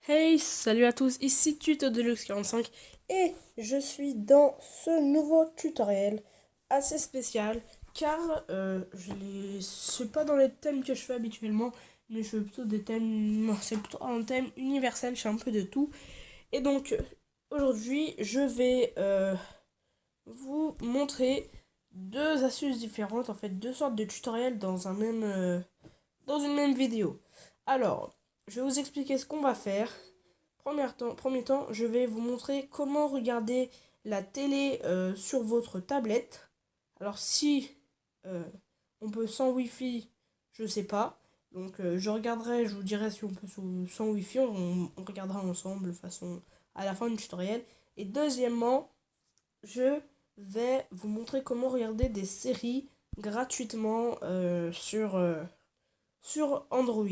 Hey, salut à tous, ici Tuto Deluxe 45 et je suis dans ce nouveau tutoriel assez spécial car c'est pas dans les thèmes que je fais habituellement, mais je fais plutôt des thèmes, non, c'est plutôt un thème universel, je fais un peu de tout. Et donc aujourd'hui je vais vous montrer deux astuces différentes, en fait deux sortes de tutoriels dans une même vidéo. Alors, je vais vous expliquer ce qu'on va faire. Premier temps, je vais vous montrer comment regarder la télé sur votre tablette. Alors si euh, on peut sans Wi-Fi, je sais pas. Donc je regarderai, je vous dirai si on peut sans Wi-Fi, on regardera ensemble de façon à la fin du tutoriel. Et deuxièmement, je vais vous montrer comment regarder des séries gratuitement sur Android.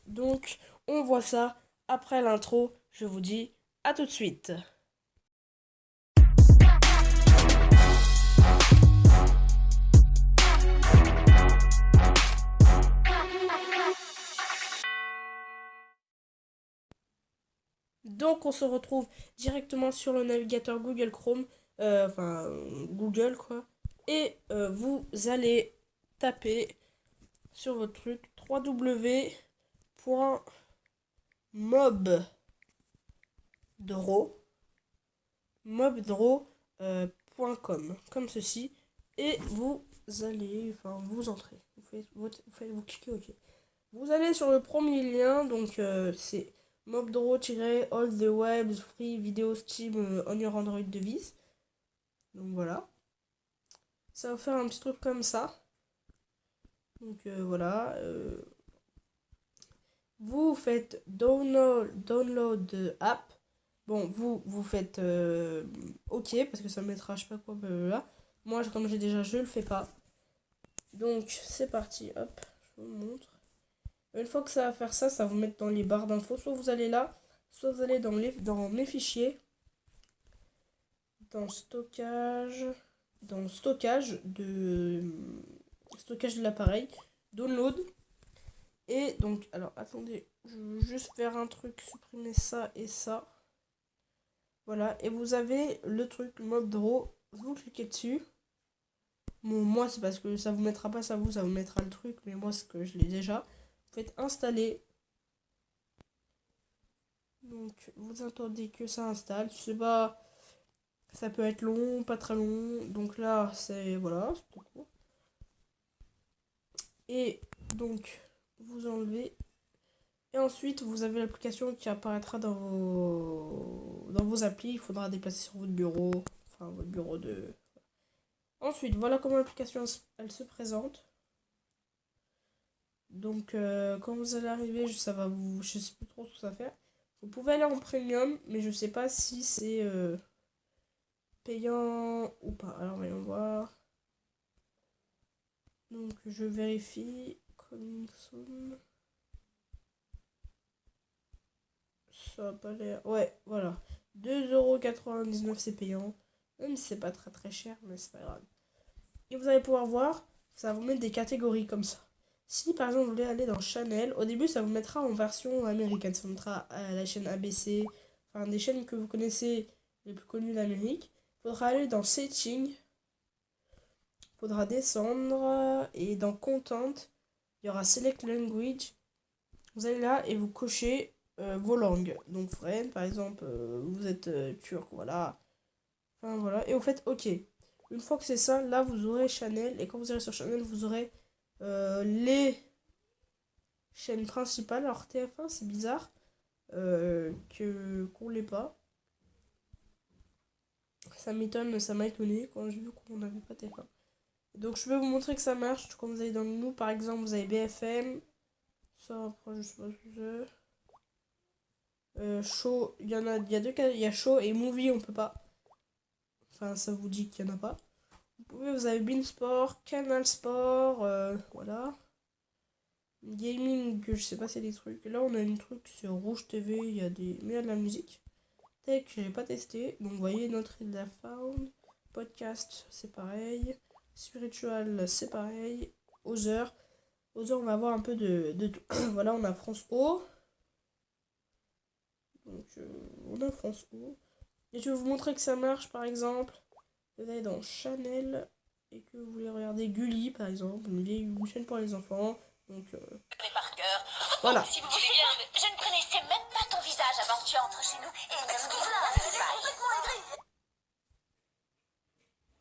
Donc, on voit ça après l'intro. Je vous dis à tout de suite. Donc, on se retrouve directement sur le navigateur Google Chrome, enfin Google quoi. Et vous allez taper sur votre truc www.mobdraw mobdraw.com comme ceci et vous allez vous entrez vous cliquez OK. Vous allez sur le premier lien, donc c'est mobdraw-all the webs free video steam on your Android device. Donc voilà. Ça va faire un petit truc comme ça. Donc voilà. Vous faites download app. Bon, vous faites OK parce que ça mettra je sais pas quoi, blablabla. Moi, comme j'ai déjà, je le fais pas. Donc c'est parti. Hop, je vous montre. Une fois que ça va faire ça, ça va vous mettre dans les barres d'infos. Soit vous allez là, soit vous allez dans mes fichiers, dans stockage, dans stockage de l'appareil, download. Et donc, alors attendez, je veux juste faire un truc, supprimer ça et ça. Voilà, et vous avez le truc Mobdraw, vous cliquez dessus. Bon, moi c'est parce que ça vous mettra pas ça vous mettra le truc, mais moi c'est que je l'ai déjà. Vous faites installer. Donc vous attendez que ça installe. Je sais pas, ça peut être long, pas très long. Donc là, c'est voilà, c'est tout court. Et donc vous enlevez. Et ensuite, vous avez l'application qui apparaîtra dans vos applis. Il faudra déplacer sur votre bureau. Enfin, votre bureau de. Ensuite, voilà comment l'application elle se présente. Donc, quand vous allez arriver, je sais plus trop ce que ça fait. Vous pouvez aller en premium, mais je sais pas si c'est payant ou pas. Alors, voyons voir. Donc, je vérifie. Coming soon. Ça a pas l'air. Ouais, voilà. 2,99€ c'est payant. Même si c'est pas très très cher, mais c'est pas grave. Et vous allez pouvoir voir, ça va vous mettre des catégories comme ça. Si par exemple vous voulez aller dans Channel, au début ça vous mettra en version américaine. Ça vous mettra à la chaîne ABC, enfin des chaînes que vous connaissez les plus connues d'Amérique. Il faudra aller dans Setting, il faudra descendre et dans Content, il y aura Select Language. Vous allez là et vous cochez vos langues. Donc French par exemple, vous êtes turc, voilà. Enfin voilà, et vous faites OK. Une fois que c'est ça, là vous aurez Channel. Et quand vous irez sur Channel, vous aurez les chaînes principales. Alors TF1, c'est bizarre qu'on l'ait pas. Ça m'étonne, ça m'a étonné quand j'ai vu qu'on n'avait pas TF1. Donc je vais vous montrer que ça marche. Quand vous allez dans le menu, par exemple, vous avez BFM. Ça, après, je sais pas ce que c'est. Show, il y a deux cas, il y a show et movie, on peut pas. Enfin, ça vous dit qu'il y en a pas. Vous avez Bean Sport, Canal Sport, voilà. Gaming, je sais pas, c'est des trucs. Là, on a une truc sur Rouge TV, mais il y a de la musique. Tech, j'ai pas testé. Donc, vous voyez, Notre Île de la Faune. Podcast, c'est pareil. Spiritual, c'est pareil. Other. Other, on va avoir un peu de tout. Voilà, on a France O. Donc on a France O. Et je vais vous montrer que ça marche par exemple. Vous allez dans Chanel et que vous voulez regarder Gulli par exemple, une chaîne pour les enfants. Donc par cœur. voilà. Si vous voulez bien, je ne connaissais même pas ton visage avant que tu entres chez nous. Et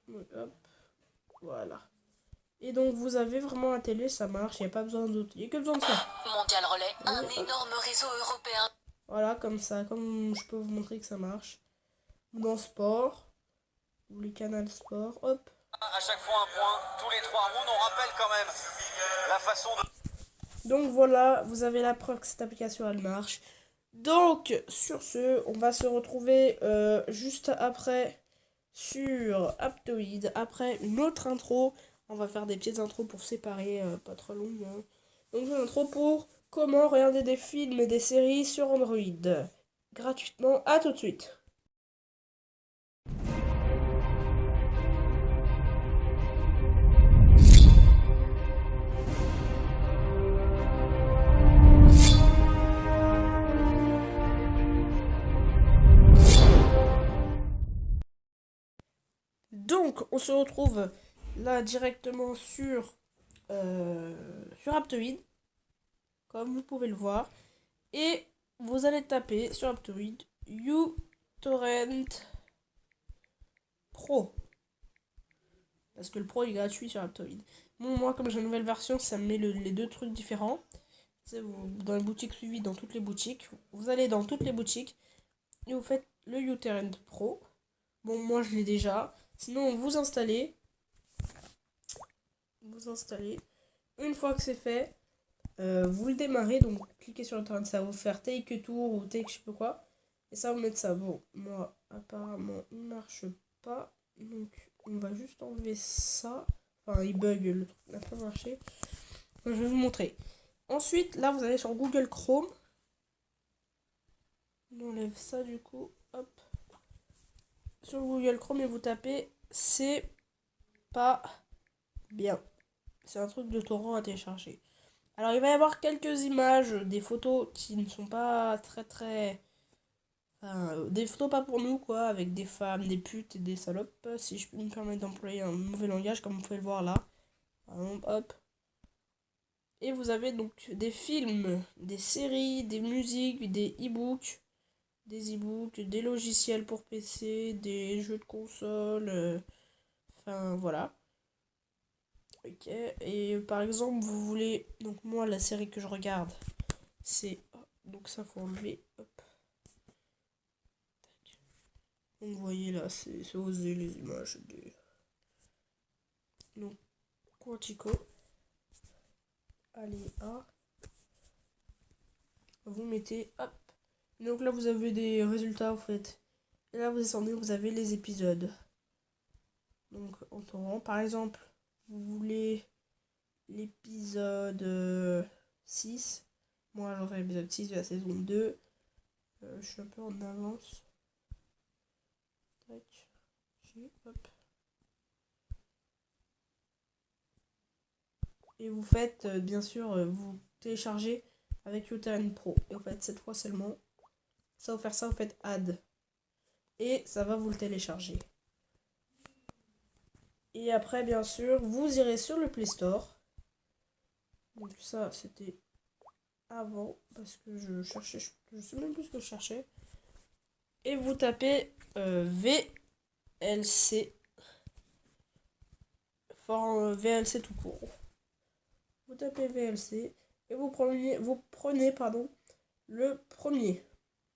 Donc, hop, voilà. Et donc vous avez vraiment la télé, ça marche, il n'y a pas besoin d'autre. Il n'y a que besoin de ça. Mondial Relais, un énorme réseau européen. Voilà, comme ça, comme je peux vous montrer que ça marche. Dans sport, ou les canaux sport, hop. À chaque fois un point, tous les 3 rounds, on rappelle quand même la façon de... Donc voilà, vous avez la preuve que cette application elle marche. Donc sur ce, on va se retrouver juste après sur Aptoide, après une autre intro. On va faire des petites intros pour séparer, pas trop longues. Hein. Donc une intro pour comment regarder des films et des séries sur Android. Gratuitement, à tout de suite. Donc, on se retrouve là directement sur Aptoide, comme vous pouvez le voir. Et vous allez taper sur Aptoide uTorrent Pro. Parce que le Pro est gratuit sur Aptoide. Bon, moi, comme j'ai une nouvelle version, ça me met les deux trucs différents. C'est dans les boutiques suivies, dans toutes les boutiques. Vous allez dans toutes les boutiques et vous faites le uTorrent Pro. Bon, moi, je l'ai déjà. Sinon, vous installez. Une fois que c'est fait, vous le démarrez. Donc, cliquez sur le torrent, ça va vous faire take a tour ou take je sais pas quoi. Et ça va vous mettre ça. Bon, moi, apparemment, il marche pas. Donc, on va juste enlever ça. Enfin, il bug, le truc n'a pas marché. Donc, je vais vous montrer. Ensuite, là, vous allez sur Google Chrome. On enlève ça du coup. Hop. Sur Google Chrome et vous tapez c'est pas bien. C'est un truc de torrent à télécharger. Alors il va y avoir quelques images, des photos qui ne sont pas très... Enfin, des photos pas pour nous quoi, avec des femmes, des putes et des salopes, si je peux me permettre d'employer un mauvais langage comme vous pouvez le voir là. Hop. Et vous avez donc des films, des séries, des musiques, des e-books, des logiciels pour PC, des jeux de console, enfin voilà. Ok, et par exemple, vous voulez. Donc, moi, la série que je regarde, c'est. Donc, ça, faut enlever. Hop. Donc, vous voyez là, c'est osé les images des. Donc, Quantico. Allez, A. Vous mettez. Hop. Donc, là, vous avez des résultats, en fait. Et là, vous descendez, vous avez les épisodes. Donc, en torrent. Par exemple, vous voulez l'épisode 6. Moi, j'aurai l'épisode 6 de la saison 2. Je suis un peu en avance. Tac. Hop. Et vous faites, bien sûr, vous téléchargez avec uTorrent Pro. Et vous faites cette fois seulement. Ça va faire ça, vous faites add. Et ça va vous le télécharger. Et après, bien sûr, vous irez sur le Play Store. Donc ça, c'était avant. Parce que je cherchais, je sais même plus ce que je cherchais. Et vous tapez VLC. VLC tout court. Vous tapez VLC et vous prenez le premier.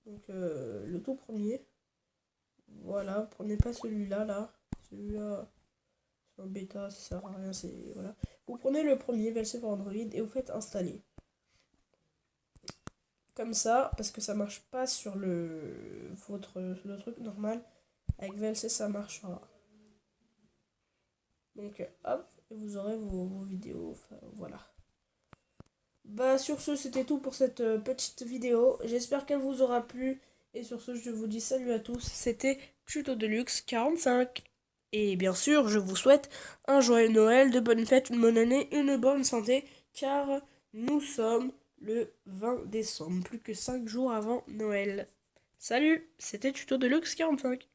Donc le tout premier. Voilà, prenez pas celui-là là. Celui-là, c'est un bêta, ça sert à rien, c'est. Voilà. Vous prenez le premier VLC pour Android et vous faites installer. Comme ça, parce que ça marche pas sur le truc normal. Avec VLC ça marchera. Donc hop, et vous aurez vos vidéos. Enfin, voilà. Bah sur ce, c'était tout pour cette petite vidéo. J'espère qu'elle vous aura plu. Et sur ce, je vous dis salut à tous. C'était Tuto Deluxe 45. Et bien sûr, je vous souhaite un joyeux Noël, de bonnes fêtes, une bonne année, une bonne santé. Car nous sommes le 20 décembre, plus que 5 jours avant Noël. Salut, c'était Tuto Deluxe 45.